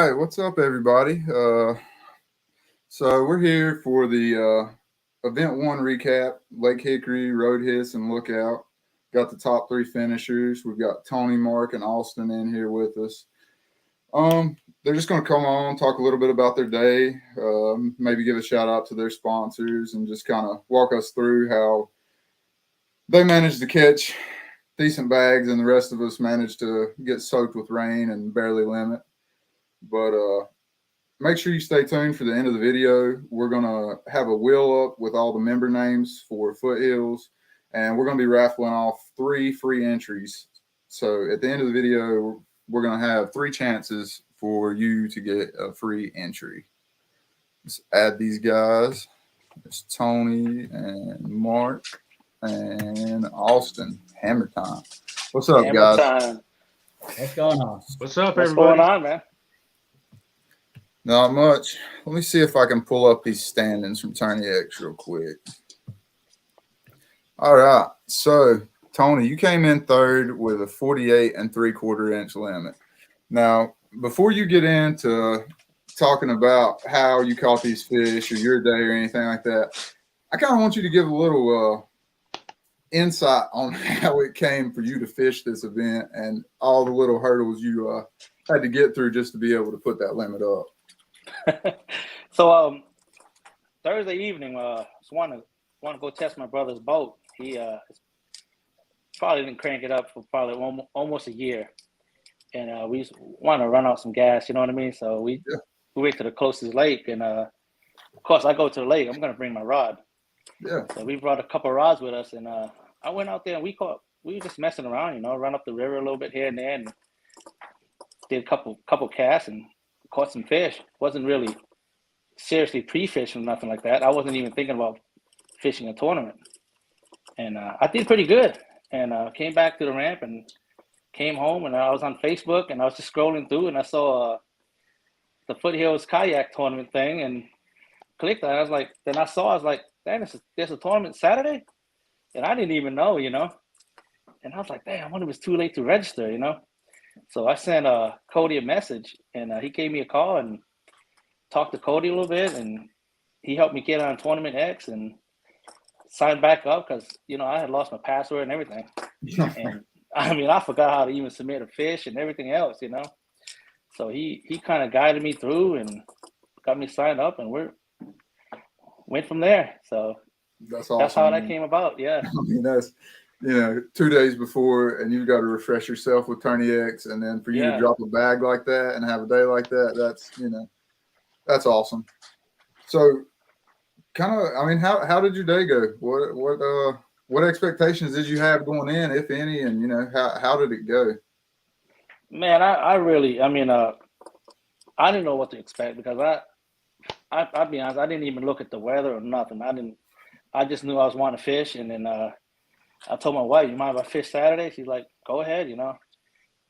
right, what's up, everybody? So we're here for the event one recap. Lake Hickory, Road Hiss, and Lookout. Got the top three finishers. We've got Tony, Mark, and Austin in here with us. They're just going to come on, talk a little bit about their day, maybe give a shout out to their sponsors, and just kind of walk us through how they managed to catch decent bags, and the rest of us managed to get soaked with rain and barely limit. But make sure you stay tuned for the end of the video. We're going to have a wheel up with all the member names for Foothills, and we're going to be raffling off 3 free entries. So at the end of the video, we're going to have 3 chances for you to get a free entry. Let's add these guys. It's Tony and Mark and Austin. Hammer time. What's up, guys? Time. What's going on? What's up, What's everybody? going on, man? Not much. Let me see if I can pull up these standings from Tony X real quick. All right. So, Tony, you came in third with a 48 3/4 inch limit. Now, before you get into talking about how you caught these fish or your day or anything like that, I kind of want you to give a little insight on how it came for you to fish this event and all the little hurdles you had to get through just to be able to put that limit up. So Thursday evening, just want to go test my brother's boat. He probably didn't crank it up for probably almost a year, and we want to run out some gas. You know what I mean? So we went to the closest lake, and of course I go to the lake. I'm gonna bring my rod. Yeah. So we brought a couple of rods with us, and I went out there and we were just messing around, run up the river a little bit here and there, and did a couple casts and caught some fish. Wasn't really seriously pre-fishing or nothing like that. I wasn't even thinking about fishing a tournament, and I did pretty good. And came back to the ramp and came home, and I was on Facebook and I was just scrolling through and I saw the Foothills Kayak Tournament thing and clicked on it. I was like, damn, there's a tournament Saturday, and I didn't even know, And I was like, damn, I wonder if it's too late to register, So I sent Cody a message, and he gave me a call and talked to Cody a little bit, and he helped me get on Tournament X and sign back up because, I had lost my password and everything. And I forgot how to even submit a fish and everything else, So he kind of guided me through and got me signed up, and went from there. So that's awesome. That's how that came about. Yeah. I mean, that's 2 days before, and you've got to refresh yourself with Tony X, and then for you to drop a bag like that and have a day like that, that's awesome. So, how did your day go? What expectations did you have going in, if any, and how did it go? Man, I didn't know what to expect because I'll be honest, I didn't even look at the weather or nothing. I just knew I was wanting to fish, and then I told my wife, "You mind if I fish Saturday?" She's like, "Go ahead,"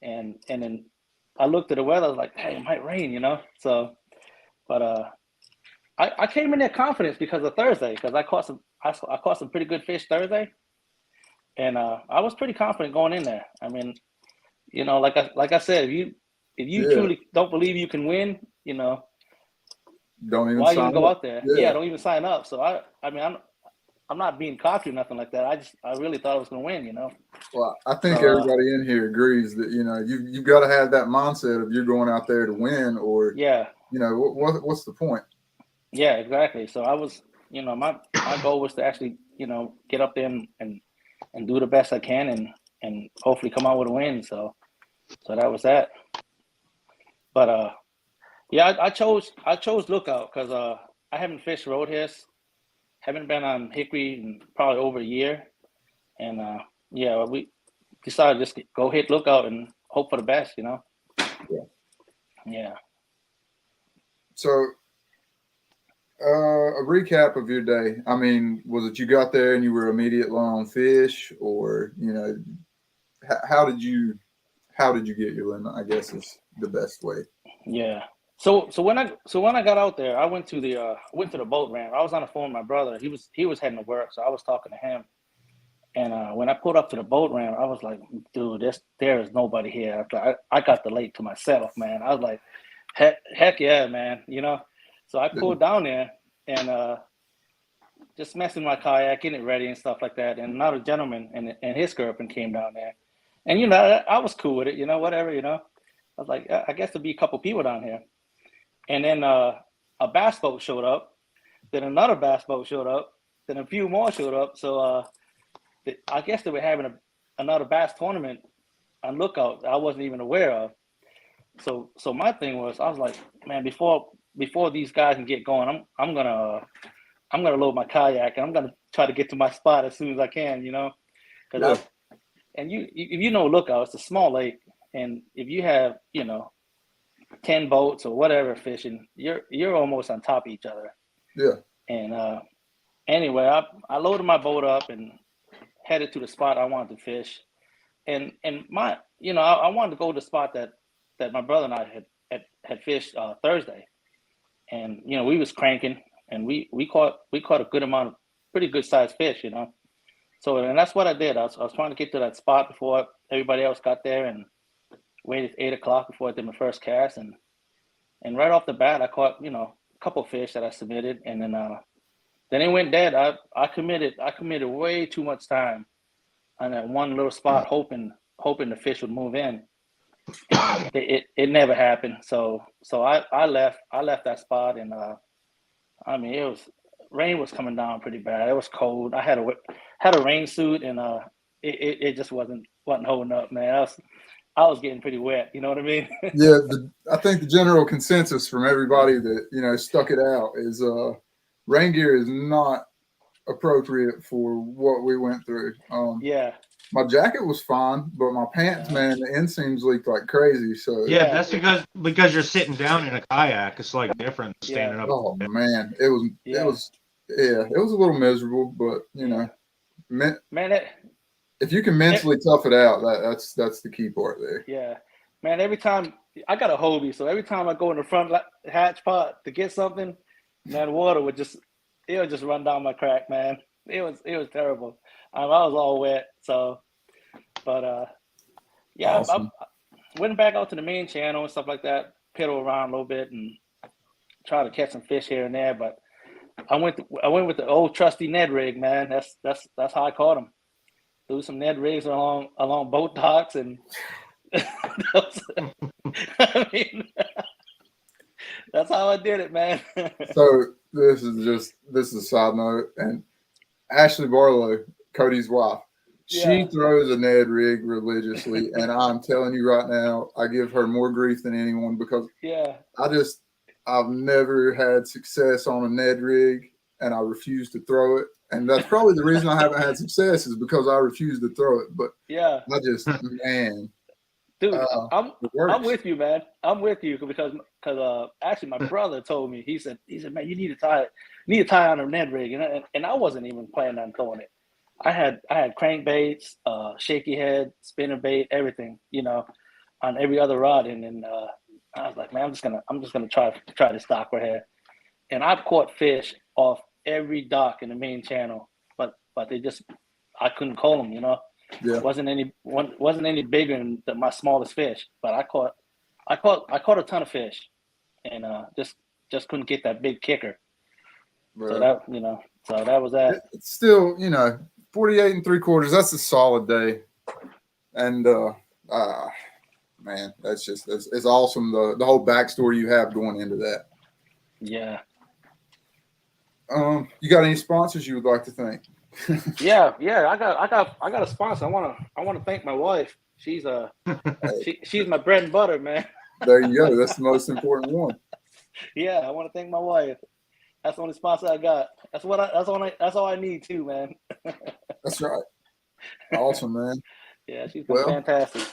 And then I looked at the weather. I was like, "Hey, it might rain," So, but I came in there confident because of Thursday, because I caught some pretty good fish Thursday, and I was pretty confident going in there. I mean, like I said, if you truly don't believe you can win, don't even why sign even go up. out there? Yeah, don't even sign up. So I'm not being cocky or nothing like that. I really thought I was going to win, Well, I think everybody in here agrees that you've got to have that mindset of you're going out there to win, or what's the point? Yeah, exactly. So I was, my goal was to actually, get up there and do the best I can and hopefully come out with a win. So that was that. But I chose Lookout because I haven't fished Road Hiss, haven't been on Hickory in probably over a year, and we decided just to go hit Lookout and hope for the best, Yeah. So, a recap of your day. I mean, was it you got there and you were immediate low on fish, or how did you get your limit? I guess is the best way. Yeah. So when I got out there, I went to the boat ramp. I was on the phone with my brother. He was heading to work, so I was talking to him. And when I pulled up to the boat ramp, I was like, dude, there is nobody here. I got the lake to myself, man. I was like, Heck yeah, man. So I pulled down there and just messing my kayak, getting it ready and stuff like that. And another gentleman and his girlfriend came down there. And, I was cool with it, whatever, I was like, I guess there'll be a couple people down here. And then a bass boat showed up. Then another bass boat showed up. Then a few more showed up. So I guess they were having another bass tournament on Lookout I wasn't even aware of. So my thing was, I was like, man, before these guys can get going, I'm gonna load my kayak and I'm gonna try to get to my spot as soon as I can, because if you know Lookout, it's a small lake, and if you have 10 boats or whatever fishing, you're almost on top of each other. Yeah. And anyway, I loaded my boat up and headed to the spot I wanted to fish, and my I wanted to go to the spot that my brother and I had fished Thursday, and we was cranking, and we caught a good amount of pretty good sized fish, So and that's what I did. I was trying to get to that spot before everybody else got there, and waited 8 o'clock before I did my first cast, and right off the bat I caught a couple of fish that I submitted, and then it went dead. I committed way too much time on that one little spot, hoping the fish would move in. It never happened. So I left that spot, and rain was coming down pretty bad. It was cold. I had a rain suit, and it just wasn't holding up, man. I was getting pretty wet. You know what I mean? Yeah, I think the general consensus from everybody that stuck it out is rain gear is not appropriate for what we went through. Yeah. My jacket was fine, but my pants, man, the inseams leaked like crazy. So yeah, that's because you're sitting down in a kayak. It's like different than standing up. Oh man, it was a little miserable, but if you can mentally tough it out, that's the key part there. Yeah, man. Every time I got a Hobie, so every time I go in the front hatch pot to get something, man, water would just run down my crack, man. It was terrible. I was all wet. So, but Awesome. I went back out to the main channel and stuff like that, piddle around a little bit and try to catch some fish here and there. But I went with the old trusty Ned rig, man. That's how I caught them. Threw some Ned rigs along boat docks, and I mean, that's how I did it, man. So this is a side note, and Ashley Barlow, Cody's wife, she throws a Ned rig religiously, and I'm telling you right now, I give her more grief than anyone because I've never had success on a Ned rig, and I refuse to throw it. And that's probably the reason I haven't had success is because I refuse to throw it. But I just, man. Dude, I'm with you, man. I'm with you because actually my brother told me, he said, man, you need to tie on a Ned rig. And I wasn't even planning on throwing it. I had crankbaits, shaky head, spinner bait, everything, on every other rod. And then I was like, man, I'm just gonna try this dock right here. And I've caught fish off every dock in the main channel, but I couldn't call them, Yeah. wasn't any bigger than my smallest fish, but I caught a ton of fish, and just couldn't get that big kicker. Right. So that was that. It's still 48 3/4. That's a solid day, and man, that's it's awesome. The whole backstory you have going into that. Yeah. You got any sponsors you would like to thank? Yeah. I got a sponsor. I want to thank my wife. She's she's my bread and butter, man. There you go. That's the most important one. Yeah, I want to thank my wife. That's the only sponsor I got. That's all I need too, man. That's right. Awesome, man. Yeah, she's been fantastic.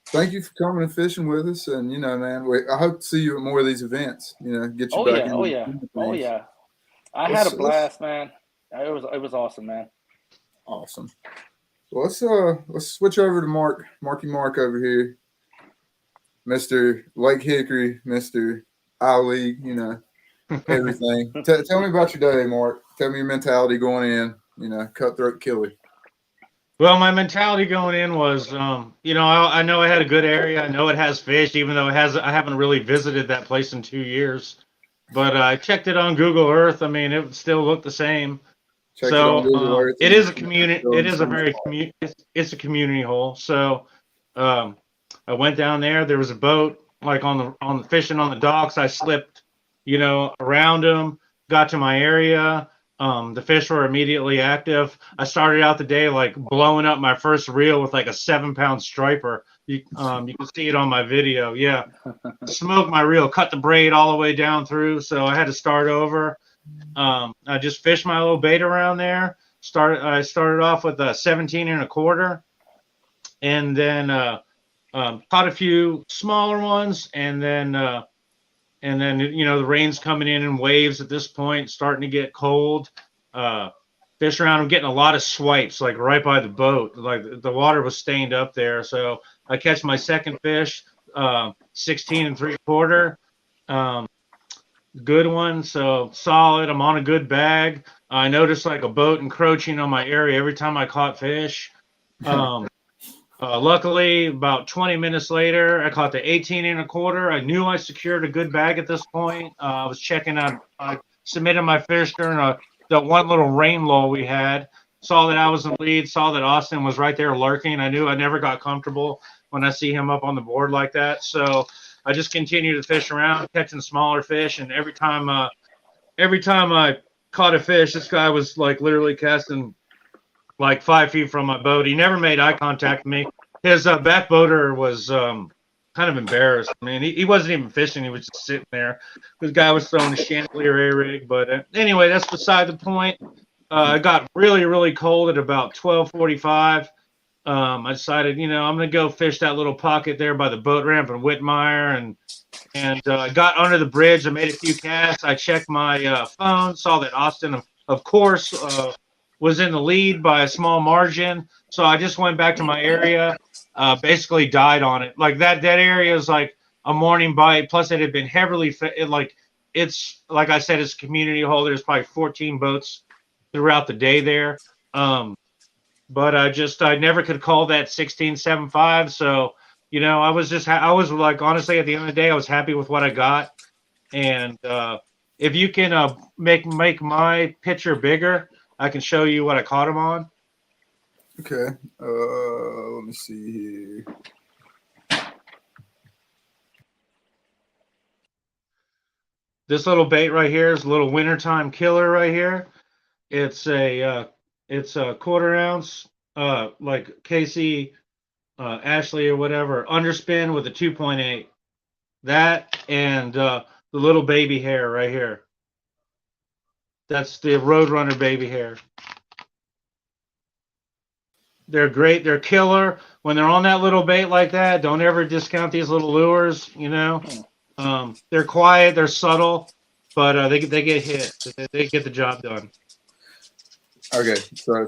Thank you for coming and fishing with us, and man, I hope to see you at more of these events. Get you back. Oh yeah. I had a blast, man. It was awesome, man. Awesome. Well, let's switch over to Marky Mark over here, Mr. Lake Hickory, Mr. Ali, everything. Tell me about your day, Mark. Tell me your mentality going in, cutthroat killer. Well, my mentality going in was, you know, I know I had a good area. I know it has fish, even though I haven't really visited that place in 2 years. But I checked it on Google Earth. I mean, it still looked the same. Checked it on So Google Earth. it And is a it's community. still in It the is a same very spot. It's a community hole. So um, I went down there. There was a boat like on the fishing on the docks. I slipped, you know, around them. Got to my area. The fish were immediately active. I started out the day like blowing up my first reel with like a 7-pound striper. You can see it on my video. Yeah, smoked my reel, cut the braid all the way down through. So I had to start over. I just fished my little bait around there. I started off with a 17 and a quarter, and then caught a few smaller ones, and then you know the rain's coming in waves at this point, starting to get cold. Uh, Fish around. I'm getting a lot of swipes, like right by the boat. Like the water was stained up there, so I catch my second fish, 16 and 3/4. Um, Good one, so solid. I'm on a good bag. I noticed like a boat encroaching on my area every time I caught fish. Um, Luckily, about 20 minutes later, I caught the 18 and a quarter. I knew I secured a good bag at this point. I was checking out, I submitted my fish during the one little rain lull we had. Saw that I was in the lead, saw that Austin was right there lurking. I knew I never got comfortable when I see him up on the board like that. So I just continued to fish around, catching smaller fish. And every time I caught a fish, this guy was like literally casting like 5 feet from my boat. He never made eye contact with me. His back boater was kind of embarrassed. I mean, he wasn't even fishing. He was just sitting there. This guy was throwing a chandelier A rig. But anyway, that's beside the point. It got really, really cold at about 12:45. I decided, you know, I'm going to go fish that little pocket there by the boat ramp in Whitmire, and got under the bridge. I made a few casts. I checked my phone, saw that Austin, of course, was in the lead by a small margin. So I just went back to my area, basically died on it. Like that area is like a morning bite. Plus, it had been heavily it's like I said, it's a community hole. There's probably 14 boats throughout the day there. But I never could call that 16.75. So you know, I was like, honestly, at the end of the day, I was happy with what I got. And if you can make my picture bigger, I can show you what I caught him on. Okay. Let me see here. This little bait right here is a little wintertime killer right here. It's a 1/4 ounce, like Casey Ashley or whatever, underspin with a 2.8. That and the little baby hair right here. That's the Roadrunner baby hair. They're great. They're killer. When they're on that little bait like that, don't ever discount these little lures, you know. They're quiet, they're subtle, but they get hit. They get the job done. Okay, so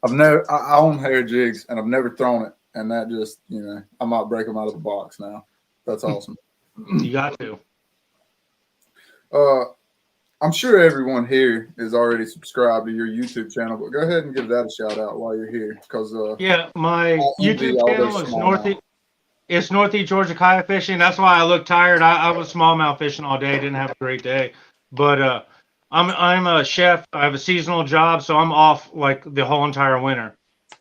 I own hair jigs and I've never thrown it, and that just, you know, I might break them out of the box now. That's awesome. You got to. I'm sure everyone here is already subscribed to your YouTube channel, but go ahead and give that a shout out while you're here, because yeah, my YouTube channel is Northeast Georgia Kayak Fishing. That's why I look tired. I was smallmouth fishing all day. Didn't have a great day, but I'm a chef. I have a seasonal job, so I'm off like the whole entire winter.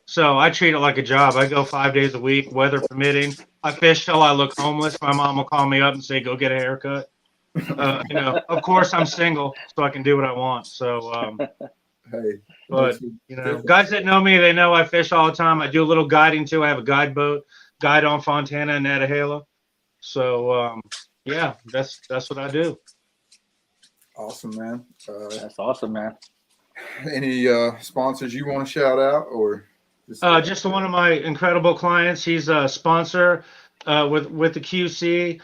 So I treat it like a job. I go 5 days a week, weather permitting. I fish till I look homeless. My mom will call me up and say, "Go get a haircut." You know, of course I'm single, so I can do what I want. So, hey, but you know, guys that know me, they know I fish all the time. I do a little guiding too. I have a guide on Fontana and Attahela. So, yeah, that's what I do. Awesome, man. That's awesome, man. Any sponsors you want to shout out, or just one of my incredible clients? He's a sponsor with the QC.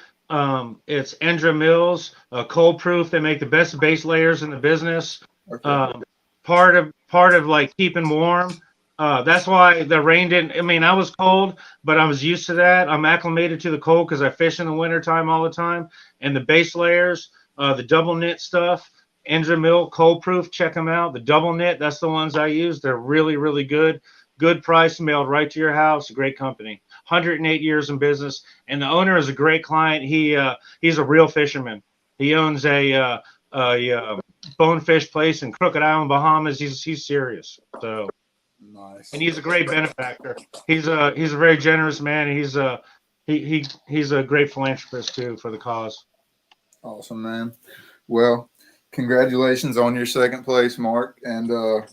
It's Endra Mills, cold proof. They make the best base layers in the business. okay. Part of like keeping warm. That's why the rain didn't. I mean, I was cold, but I was used to that. I'm acclimated to the cold because I fish in the wintertime all the time. And the base layers, the double knit stuff, Endra Mill cold proof. Check them out. The double knit, that's the ones I use. They're really, really good. good price mailed right to your house. Great company, 108 years in business, and the owner is a great client. He's a real fisherman. He owns a bonefish place in Crooked Island, Bahamas. He's serious. So, Nice. and he's a great benefactor. He's a very generous man. And he's a great philanthropist too for the cause. Awesome, man. Well, congratulations on your second place, Mark. And are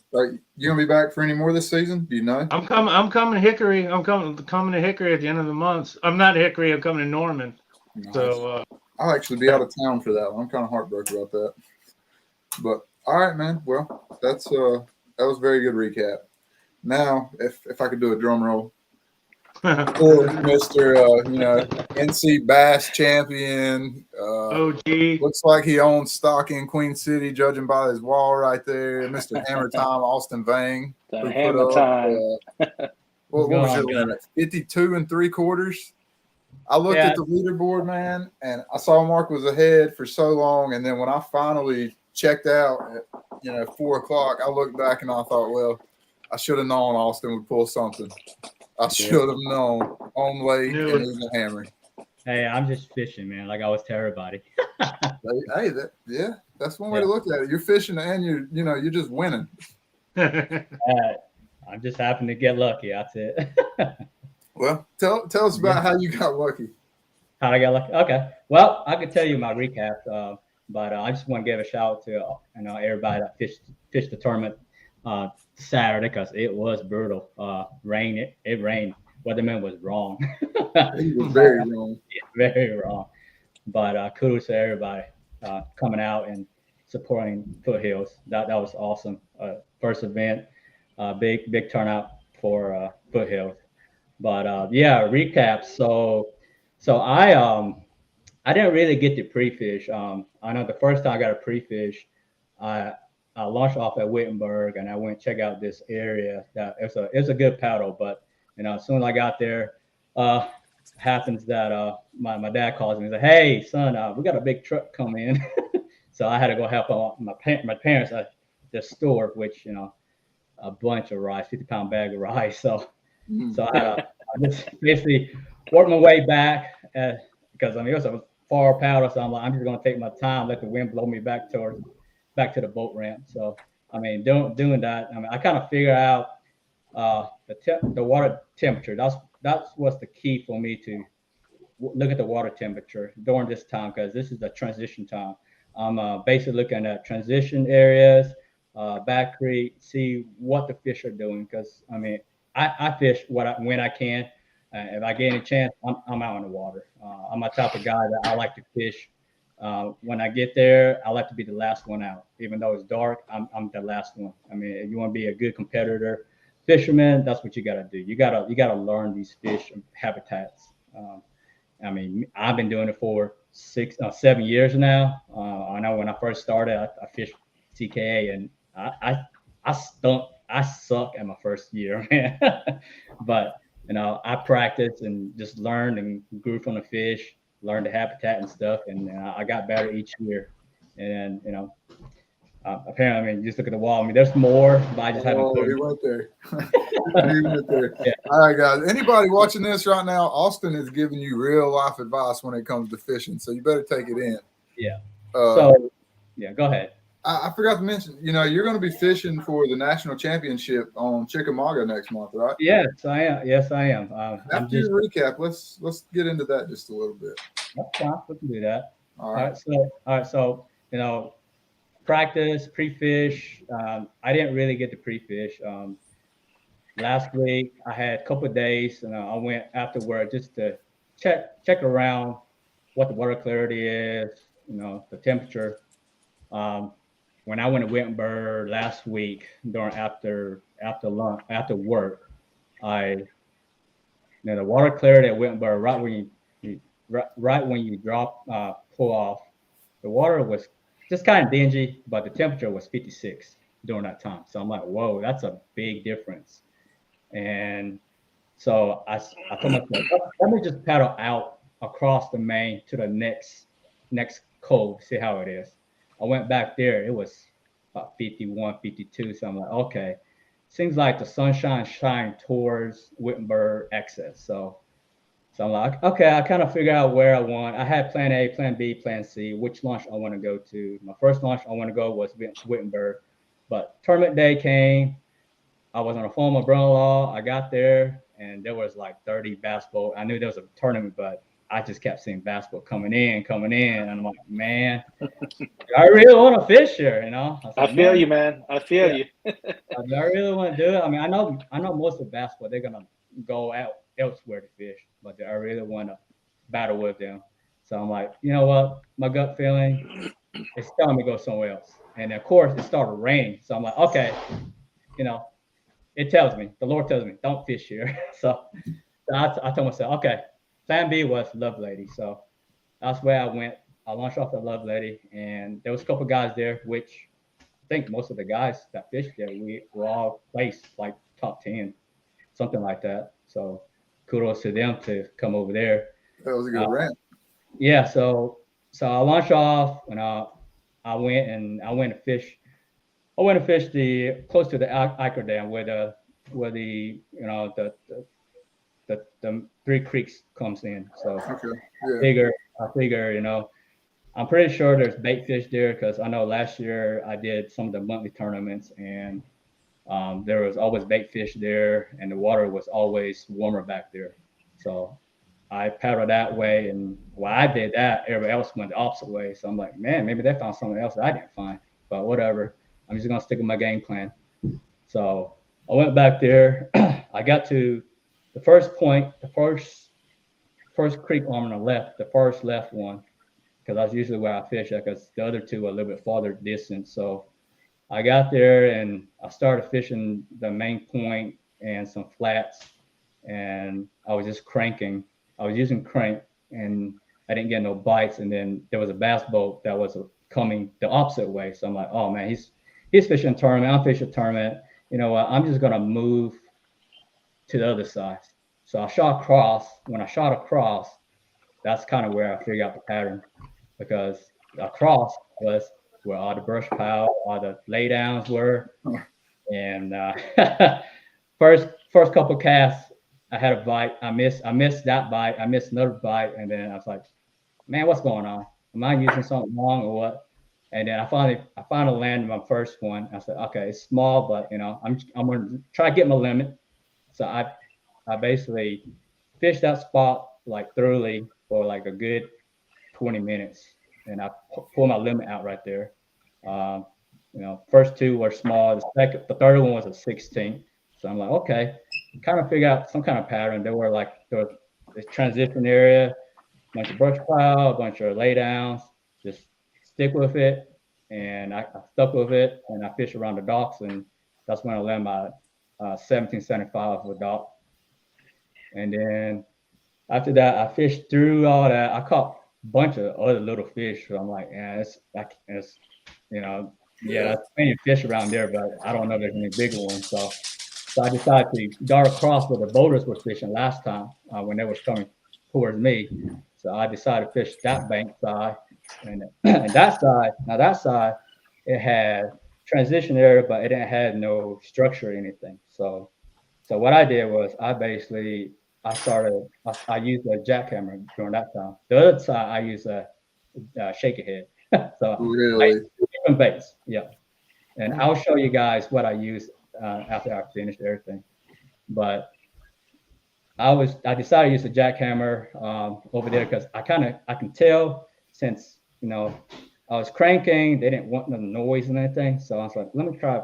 you gonna be back for any more this season? Do you know? I'm coming to Hickory. I'm coming to Hickory at the end of the month. I'm not Hickory. I'm coming to Norman. Nice. So I'll actually be out of town for that one. I'm kind of heartbroken about that. But all right, man. Well, that was a very good recap. Now, if I could do a drum roll for Mr. NC Bass champion. OG. Looks like he owns stock in Queen City, judging by his wall right there. Mr. Hammer Time, Austin Vang. The Hammer Time. What was your limit? 52 3/4. I looked at the leaderboard, man, and I saw Mark was ahead for so long. And then when I finally checked out at 4 o'clock, I looked back and I thought, well, I should have known Austin would pull something. I should have known on late and even hammering. Hey, I'm just fishing, man. Like I always tell everybody. Hey, that's one way to look at it. You're fishing and you're just winning. I'm just happen to get lucky. That's it. Well, tell us about how you got lucky. How I got lucky? Okay. Well, I could tell you my recap, but I just want to give a shout out to everybody that fished the tournament Saturday because it was brutal. It rained. Weatherman was wrong. He was very wrong. Yeah, very wrong. But kudos to everybody coming out and supporting Foothills. That was awesome. First event, big turnout for Foothills. But recap. So I didn't really get to pre-fish. I know the first time I got a pre-fish, I launched off at Wittenberg and I went check out this area. That it's a good paddle, but as soon as I got there, happens that my dad calls me and says, "Hey son, we got a big truck coming in." So I had to go help out my parents at the store, which a bunch of rice, 50-pound bag of rice. So I just basically worked my way back because it was a far paddle. So I'm like, I'm just gonna take my time, let the wind blow me back to the boat ramp. So doing that, I kind of figure out the water temperature. That's what's the key for me to look at the water temperature during this time, because this is the transition time. I'm basically looking at transition areas, back creek, see what the fish are doing. Because I fish when I can. If I get any chance, I'm out in the water. I'm a type of guy that I like to fish. When I get there, I like to be the last one out. Even though it's dark, I'm the last one. If you want to be a good competitor, fisherman, that's what you got to do. You gotta learn these fish habitats. I've been doing it for 7 years now. I know when I first started, I fished CKA, and I suck at my first year, man. But I practiced and just learned and grew from the fish, learned the habitat and stuff, and I got better each year. And apparently, you just look at the wall. There's more, but I just haven't. He went there. He went there. Yeah. All right, guys. Anybody watching this right now, Austin is giving you real life advice when it comes to fishing, so you better take it in. Yeah. Go ahead. I forgot to mention, you're going to be fishing for the national championship on Chickamauga next month, right? Yes, I am. After your recap, let's get into that just a little bit. That's fine. We can do that. All right. So practice, pre-fish. I didn't really get to pre-fish. Last week I had a couple of days, and I went afterward just to check around what the water clarity is, the temperature. When I went to Wittenberg last week after lunch, after work, the water clarity at Wittenberg, right when you pull off, the water was just kind of dingy, but the temperature was 56 during that time. So I'm like, whoa, that's a big difference. And so I told myself, let me just paddle out across the main to the next cove, see how it is. I went back there, it was about 51, 52. So I'm like, okay. seems like the sunshine shined towards Wittenberg exit. So I'm like, okay, I kind of figure out where I want. I had plan A, plan B, plan C, which launch I want to go to. My first launch I want to go was Wittenberg, but tournament day came. I was on the phone with my brother-in-law. I got there and there was like 30 basketball. I knew there was a tournament, but I just kept seeing basketball coming in. And I'm like, man, I really want to fish here, you know? I feel you, man. I feel you. I really want to do it. I mean, I know most of the basketball, they're going to go out elsewhere to fish, but I really want to battle with them. So I'm like, you know what? My gut feeling is telling me to go somewhere else. And of course, it started raining. So I'm like, okay, you know, it tells me, the Lord tells me, don't fish here. So I told myself, okay, plan B was Love Lady. So that's where I went. I launched off the Love Lady, and there was a couple guys there, which I think most of the guys that fished there, we were all placed like top 10, something like that. So kudos to them to come over there. That was a good rant. Yeah, so I launched off, and I went to fish. I went to fish the close to the Iker Dam where the you know the Three Creeks comes in. So Okay. Yeah. I figure, you know, I'm pretty sure there's bait fish there because I know last year I did some of the monthly tournaments and there was always bait fish there and the water was always warmer back there. So I paddled that way, and while I did that, everybody else went the opposite way. So I'm like, man, maybe they found something else that I didn't find. But whatever. I'm just gonna stick with my game plan. So I went back there. I got to the first point, the first creek on the left, the first left one, because that's usually where I fish at, because the other two are a little bit farther distance. So I got there and I started fishing the main point and some flats, and I was just cranking. I was using crank, and I didn't get no bites. And then there was a bass boat that was coming the opposite way. So I'm like, oh man, he's fishing a tournament. I'm fishing a tournament. You know what? I'm just gonna move to the other side. So I shot across. When I shot across, that's kind of where I figured out the pattern, because across was where all the brush pile, all the laydowns were. And first couple casts, I had a bite. I missed that bite. I missed another bite, and then I was like, man, what's going on? Am I using something wrong or what? And then I finally landed my first one. I said, okay, it's small, but you know, I'm gonna try to get my limit. So I basically fished that spot like thoroughly for like a good 20 minutes, and I pulled my limit out right there. You know, first two were small. The third one was a 16. So I'm like, okay, kind of figure out some kind of pattern. There was this transition area, a bunch of brush pile, a bunch of laydowns. Just stick with it, and I stuck with it, and I fished around the docks, and that's when I landed my 1775 with dock. And then after that, I fished through all that. I caught a bunch of other little fish. So I'm like, yeah, it's you know, yeah, there's plenty of fish around there, but I don't know if there's any bigger ones. So I decided to dart across where the boaters were fishing last time when they was coming towards me. So I decided to fish that bank side, and that side, it had transition area, but it didn't have no structure or anything. So what I did was I used a jackhammer during that time. The other side I used a shaker head. So Really? I used two different baits. Yeah, and I'll show you guys what I used after I finished everything. But I decided to use a jackhammer over there because I can tell, since you know I was cranking, they didn't want no noise and anything. So I was like, let me try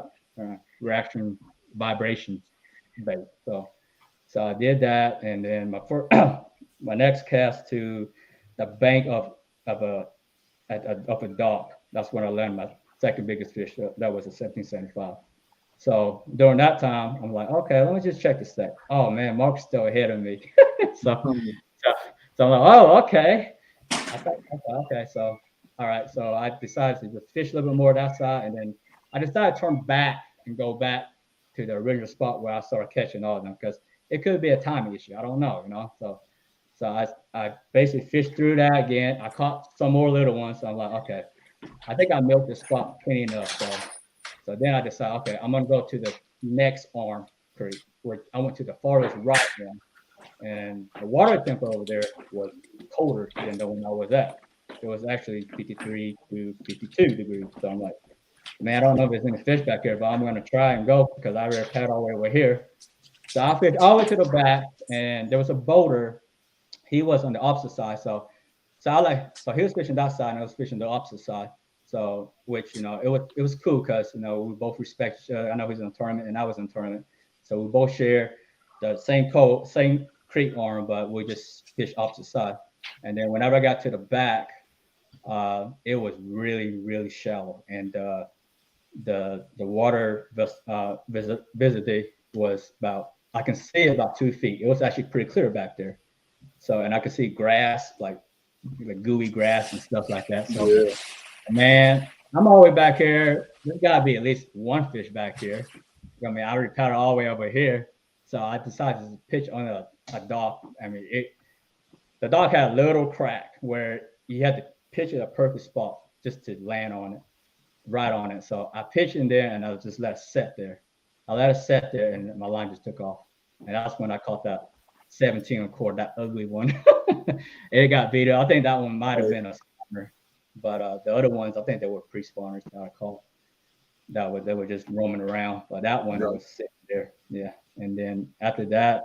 reaction vibrations bait. So I did that, and then my next cast to the bank of a dock. That's when I landed my second biggest fish. That was a 1775. So during that time, I'm like, okay, let me just check this thing. Oh man, Mark's still ahead of me. so I'm like, oh, okay. Okay. So all right. So I decided to just fish a little bit more that side, and then I decided to turn back and go back to the original spot where I started catching all of them, because it could be a timing issue. I don't know, you know. So I basically fished through that again. I caught some more little ones. So I'm like, okay, I think I milked this spot plenty enough. So So then I decided, okay, I'm gonna go to the next arm creek, where I went to the farthest right one. And the water temp over there was colder than the one I was at. It was actually 53 to 52 degrees. So I'm like, man, I don't know if there's any fish back here, but I'm gonna try and go because I already paddled all the way over here. So I fished all the way to the back, and there was a boulder. He was on the opposite side. So he was fishing that side, and I was fishing the opposite side. So which, you know, it was cool because, you know, we both respect each other. I know he's in a tournament and I was in a tournament. So we both share the same creek arm, but we just fish opposite side. And then whenever I got to the back, it was really, really shallow. And the water visibility was I can see about 2 feet. It was actually pretty clear back there. So, and I could see grass, like gooey grass and stuff like that. So, yeah. Man, I'm all the way back here. There's got to be at least one fish back here. I mean, I already paddled all the way over here. So I decided to pitch on a dock. I mean, the dock had a little crack where you had to pitch at a perfect spot just to land on it, right on it. So I pitched in there and I just let it set there. I let it set there and my line just took off. And that's when I caught that 17 cord, that ugly one. It got beat up. I think that one might have been a spawner, but the other ones, I think they were pre-spawners that I caught. They were just roaming around, but that one was sitting there. Yeah. And then after that,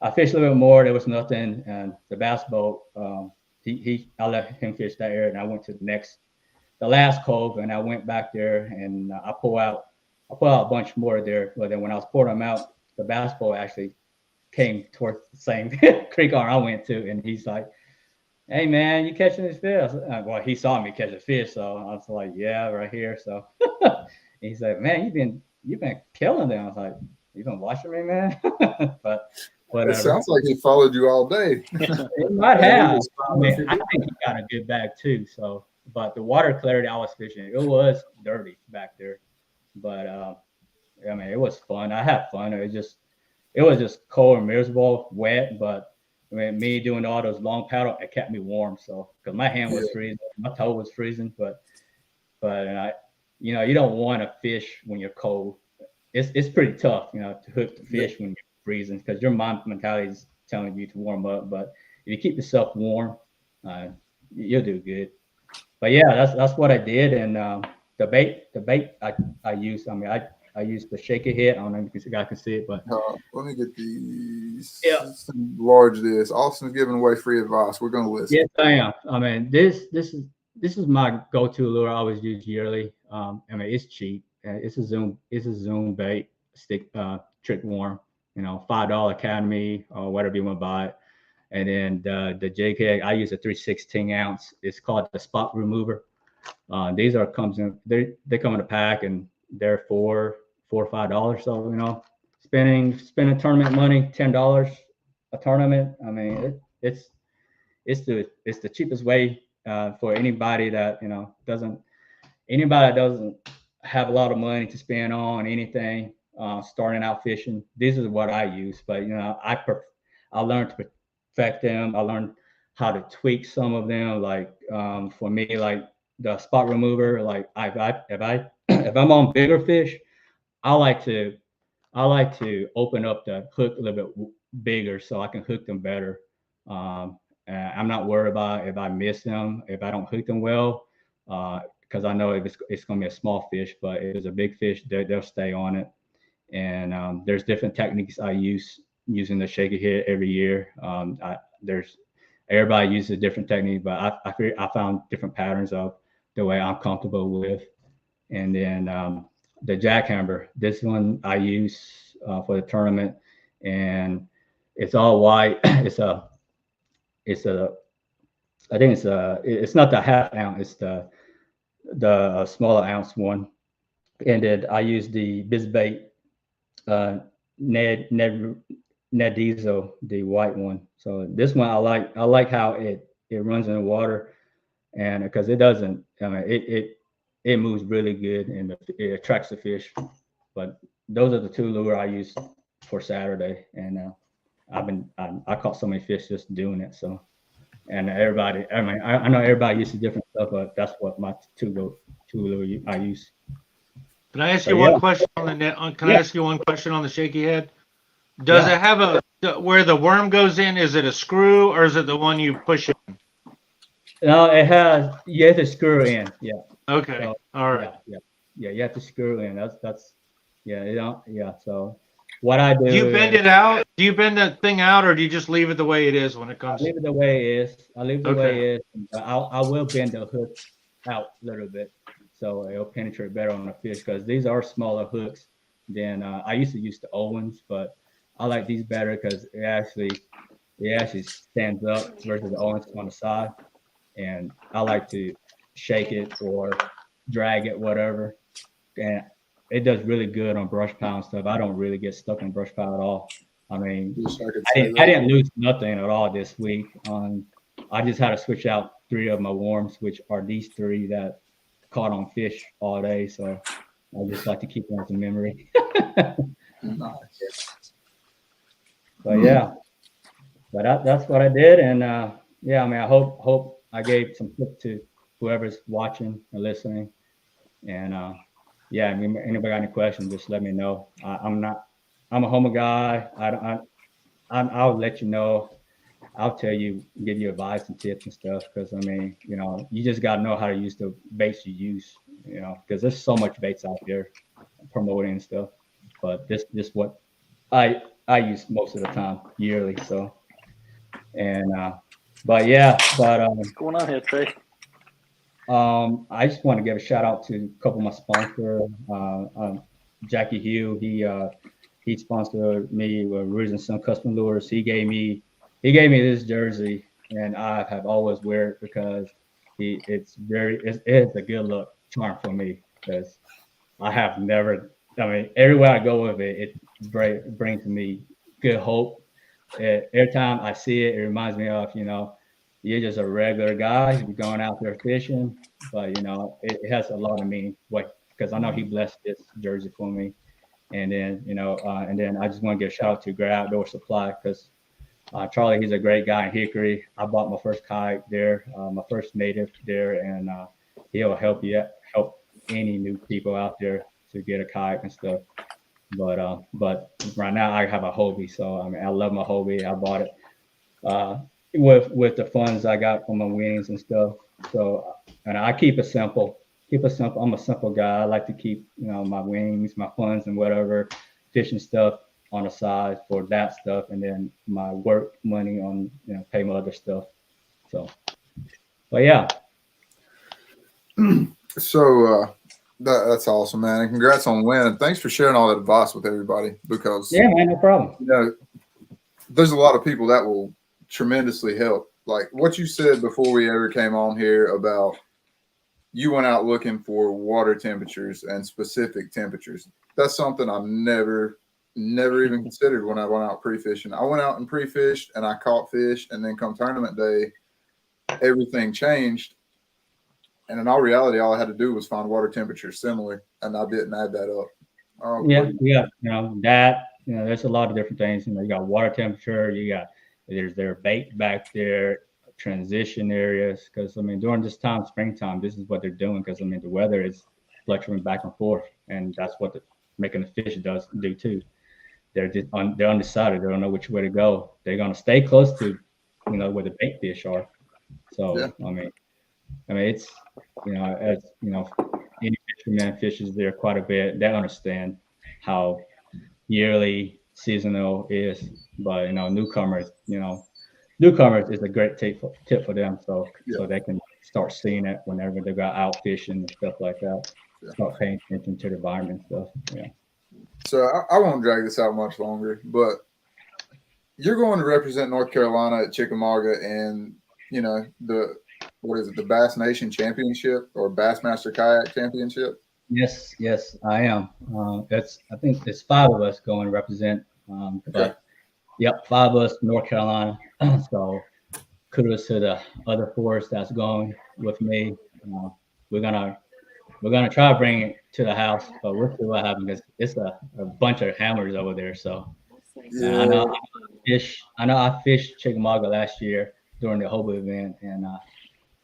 I fished a little bit more. There was nothing. And the bass boat, I let him fish that area, and I went to the last cove, and I went back there, and I pulled out a bunch more there. But then when I was pouring them out, the bass boat actually came towards the same creek arm I went to, and he's like, "Hey man, you catching this fish?" Well, he saw me catch a fish, so I was like, "Yeah, right here." So he's like, "Man, you've been killing them." I was like, "You've been watching me, man." But whatever. It sounds like he followed you all day. It might have. I mean, I think he got a good bag too. So, but the water clarity I was fishing, it was dirty back there. But I mean, it was fun. I had fun. It was just cold and miserable, wet. But I mean, me doing all those long paddle, it kept me warm. So, because my hand was freezing, my toe was freezing. But you don't want to fish when you're cold. It's pretty tough, to hook the fish when you're freezing, because your mind mentality is telling you to warm up. But if you keep yourself warm, you'll do good. But yeah, that's what I did. And the bait I used. I mean, I used the shaker hit. I don't know if you guys can see it, but let me get these. Yeah. Large this. Austin's giving away free advice. We're gonna listen. Yes, I am. I mean, this is my go-to lure. I always use yearly. I mean, it's cheap. It's a Zoom bait stick trick worm. $5 Academy or whatever you want to buy it. And then the JK, I use a 3/16 ounce. It's called the spot remover. These they come in a pack, and they're $4 or $5. So spending tournament money, $10 a tournament. I mean, it's the cheapest way for anybody that doesn't have a lot of money to spend on anything. Starting out fishing, this is what I use. But I learned to perfect them. I learned how to tweak some of them. Like for me, like the spot remover. Like if I'm on bigger fish, I like to open up the hook a little bit bigger so I can hook them better. I'm not worried about if I miss them, if I don't hook them well, because I know if it's going to be a small fish. But if it's a big fish, they'll stay on it. And there's different techniques I use using the shaker hit every year. Everybody uses a different technique, but I found different patterns of the way I'm comfortable with. And then the jackhammer, this one I use for the tournament, and it's all white. It's not the half ounce, it's the smaller ounce one. And then I use the Bizbait Ned Diesel, the white one. So this one I like how it runs in the water, and because it doesn't, I mean, it moves really good and it attracts the fish. But those are the two lure I use for Saturday, and I caught so many fish just doing it. So, and everybody, I mean, I know everybody uses different stuff, but that's what my two lure I use. Can I ask So, you yeah. one question on the net? Can I Yeah. ask you one question on the shaky head? Does Yeah. it have where the worm goes in? Is it a screw or is it the one you push in? No, it has. You have to screw in. Yeah. Okay. So, All right. yeah. You have to screw in. That's. Yeah. You don't. Yeah. So, what I do Do you bend is it out? Do you bend that thing out, or do you just leave it the way it is when it I comes? leave it the way it is. I leave it the Okay. way it is. But I will bend the hook out a little bit so it'll penetrate better on the fish because these are smaller hooks than I used to use the Owens, but I like these better because it actually stands up versus the Owens on the side. And I like to shake it or drag it, whatever. And it does really good on brush pile and stuff. I don't really get stuck on brush pile at all. I mean, Wish I could I say didn't, that. I didn't lose nothing at all this week. I just had to switch out 3 of my worms, which are these 3 that caught on fish all day. So I just like to keep them as a memory. Nice. But yeah, but that's what I did. And yeah, I mean, I hope I gave some tips to whoever's watching or listening. And yeah, I mean, anybody got any questions, just let me know. I'm a homer guy. I'll let you know. I'll tell you, give you advice and tips and stuff. Because I mean, you just gotta know how to use the baits you use. Because there's so much baits out there promoting and stuff. But this what I use most of the time yearly. So and but yeah, What's going on here, Trey? I just want to give a shout out to a couple of my sponsors. Jackie Hugh, he sponsored me with Roots and Sun Custom Lures. He gave me this jersey, and I have always wear it because it's a good look charm for me because I have never. I mean, everywhere I go with it, it brings me good hope. Every time I see it, it reminds me of you're just a regular guy. You're going out there fishing, but it has a lot of meaning. Because I know he blessed this jersey for me, and then and then I just want to give a shout out to Great Outdoor Supply because Charlie, he's a great guy in Hickory. I bought my first kayak there, my first native there, and he'll help any new people out there to get a kayak and stuff. But right now I have a Hobie, so I mean I love my Hobie. I bought it with the funds I got from my winnings and stuff. So and I keep it simple. I'm a simple guy. I like to keep my winnings, my funds, and whatever fishing stuff on the side for that stuff, and then my work money on pay my other stuff. So, but yeah. So that's awesome, man, and congrats on winning. Thanks for sharing all that advice with everybody because Yeah, man, no problem. There's a lot of people that will tremendously help. Like what you said before we ever came on here about you went out looking for water temperatures and specific temperatures. That's something I never even considered when I went out pre-fishing. I went out and pre-fished and I caught fish, and then come tournament day, everything changed. And in all reality, all I had to do was find water temperatures similar, and I didn't add that up. Yeah. There's a lot of different things. You got water temperature. There's their bait back there, transition areas. Because I mean, during this time, springtime, this is what they're doing. Because I mean, the weather is fluctuating back and forth, and that's what making the fish do too. They're they're undecided. They don't know which way to go. They're gonna stay close to, where the bait fish are. So yeah. I mean, it's as any fisherman fishes there quite a bit. They understand how yearly seasonal is, but newcomers is a great tip for them. So they can start seeing it whenever they got out fishing and stuff like that. Yeah. Start paying attention to the environment and stuff. Yeah. So I won't drag this out much longer, but you're going to represent North Carolina at Chickamauga and the Bass Nation Championship or Bassmaster Kayak Championship? Yes, I am. I think there's 5 of us going to represent. But yep, 5 of us, North Carolina. So kudos to the other 4 that's going with me. We're gonna try to bring it to the house, but we'll see what happens because it's a bunch of hammers over there. So I know I fished Chickamauga last year during the Hobie event, and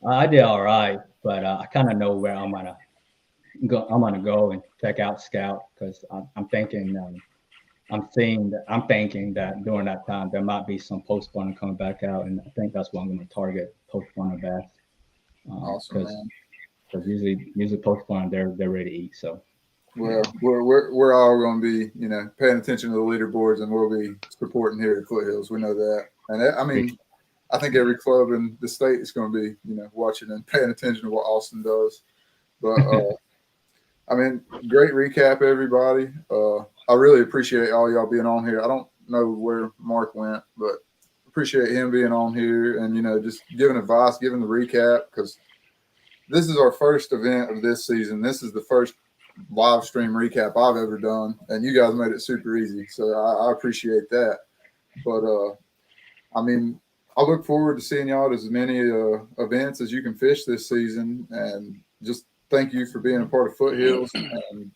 I did all right, but I kind of know where I'm gonna I'm gonna go and check out Scout because I'm thinking I'm thinking that during that time there might be some post spawner coming back out, and I think that's what I'm going to target, post spawner bass. Awesome, man. Because usually post spawner they're ready to eat. So Well, we're all going to be, paying attention to the leaderboards, and we'll be supporting here at Foothills. We know that, and I mean, I think every club in the state is going to be, watching and paying attention to what Austin does. But I mean, great recap, everybody. I really appreciate all y'all being on here. I don't know where Mark went, but appreciate him being on here and just giving advice, giving the recap, because this is our first event of this season. This is the first live stream recap I've ever done, and you guys made it super easy, so I appreciate that. But I mean, I look forward to seeing y'all at as many events as you can fish this season, and just thank you for being a part of Foothills. And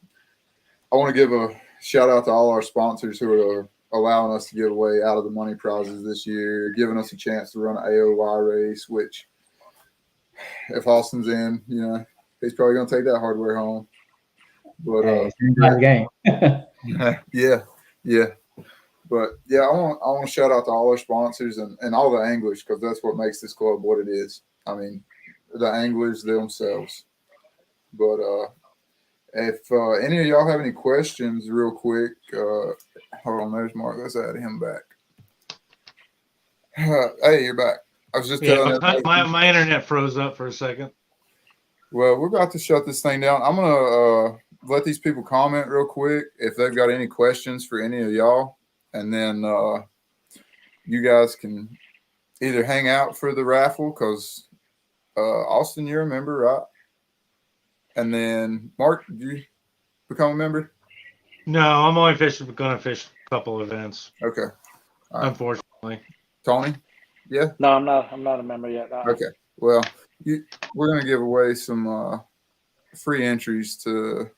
I want to give a shout out to all our sponsors who are allowing us to give away out of the money prizes this year, giving us a chance to run an AOY race, which if Austin's in, he's probably going to take that hardware home. But it's a game. yeah. But yeah, I want to shout out to all our sponsors and all the anglers, because that's what makes this club what it is. I mean, the anglers themselves. But if any of y'all have any questions, real quick, hold on, there's Mark. Let's add him back. Hey, you're back. I was just telling my internet froze up for a second. Well, we're about to shut this thing down. I'm gonna let these people comment real quick if they've got any questions for any of y'all, and then you guys can either hang out for the raffle, because Austin, you're a member, right? And then Mark, did you become a member? No, I'm only going to fish a couple events. Okay. All right. Unfortunately. Tony? Yeah? No, I'm not a member yet. Okay. Well, we're going to give away some free entries to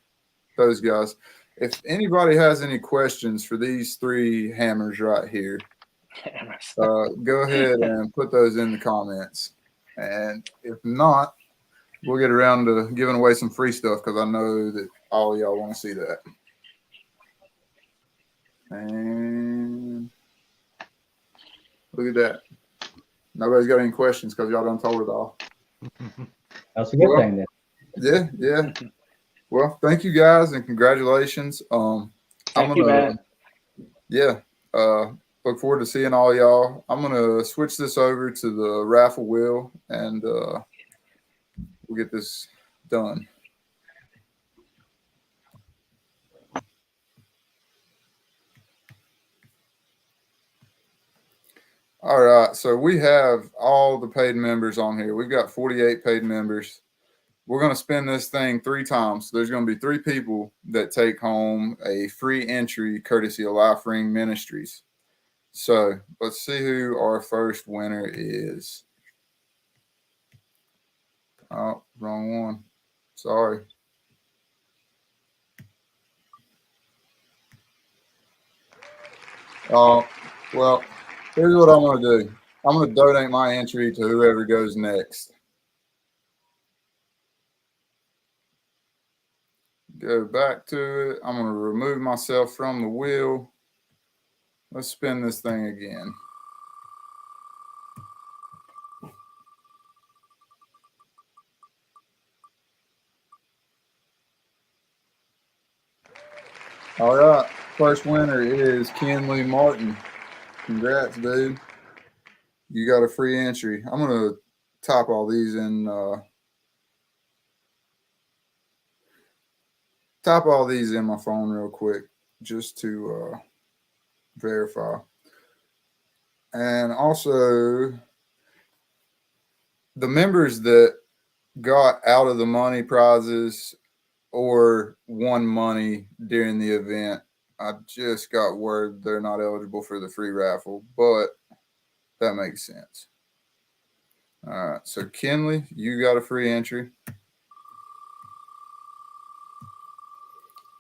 those guys. If anybody has any questions for these three hammers right here, go ahead and put those in the comments. And if not, we'll get around to giving away some free stuff, because I know that all y'all want to see that. And look at that. Nobody's got any questions because y'all done told it all. That's a good thing then. Yeah. Well, thank you guys and congratulations. Thank you, man. Yeah. Look forward to seeing all y'all. I'm gonna switch this over to the raffle wheel, and we'll get this done. All right, so we have all the paid members on here. We've got 48 paid members. We're going to spin this thing 3 times. So there's going to be 3 people that take home a free entry courtesy of Life Ring Ministries. So let's see who our first winner is. Oh, wrong one. Sorry. Oh, well, here's what I'm going to do. I'm going to donate my entry to whoever goes next. Go back to it. I'm going to remove myself from the wheel. Let's spin this thing again. All right. First winner is Kenley Martin. Congrats, dude. You got a free entry. I'm going to type all these in. Type all these in my phone real quick just to verify. And also, the members that got out of the money prizes or won money during the event, I just got word they're not eligible for the free raffle, but that makes sense. All right, so Kenley, you got a free entry.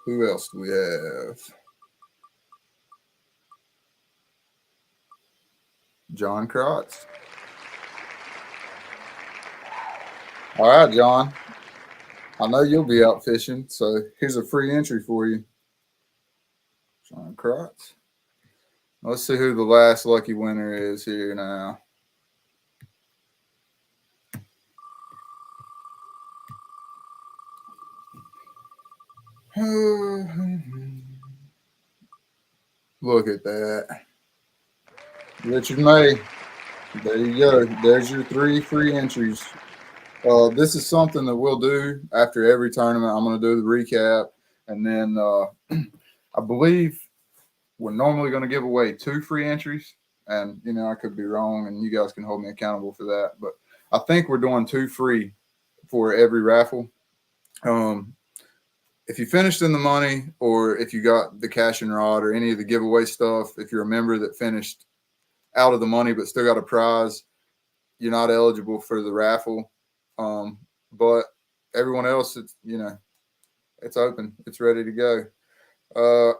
Who else do we have? John Crotts. All right, John. I know you'll be out fishing, so here's a free entry for you. John Crotts. Let's see who the last lucky winner is here now. Look at that. Richard May. There you go. There's your 3 free entries. This is something that we'll do after every tournament. I'm going to do the recap. And then I believe we're normally going to give away 2 free entries. And, you know, I could be wrong, and you guys can hold me accountable for that. But I think we're doing 2 free for every raffle. If you finished in the money, or if you got the cash and rod or any of the giveaway stuff, if you're a member that finished out of the money but still got a prize, you're not eligible for the raffle. But everyone else, it's, you know, it's open. It's ready to go.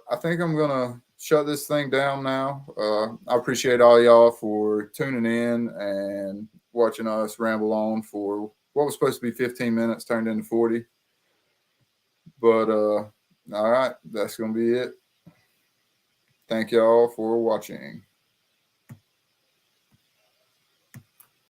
I think I'm going to shut this thing down now. I appreciate all y'all for tuning in and watching us ramble on for what was supposed to be 15 minutes turned into 40. But all right, that's going to be it. Thank y'all for watching.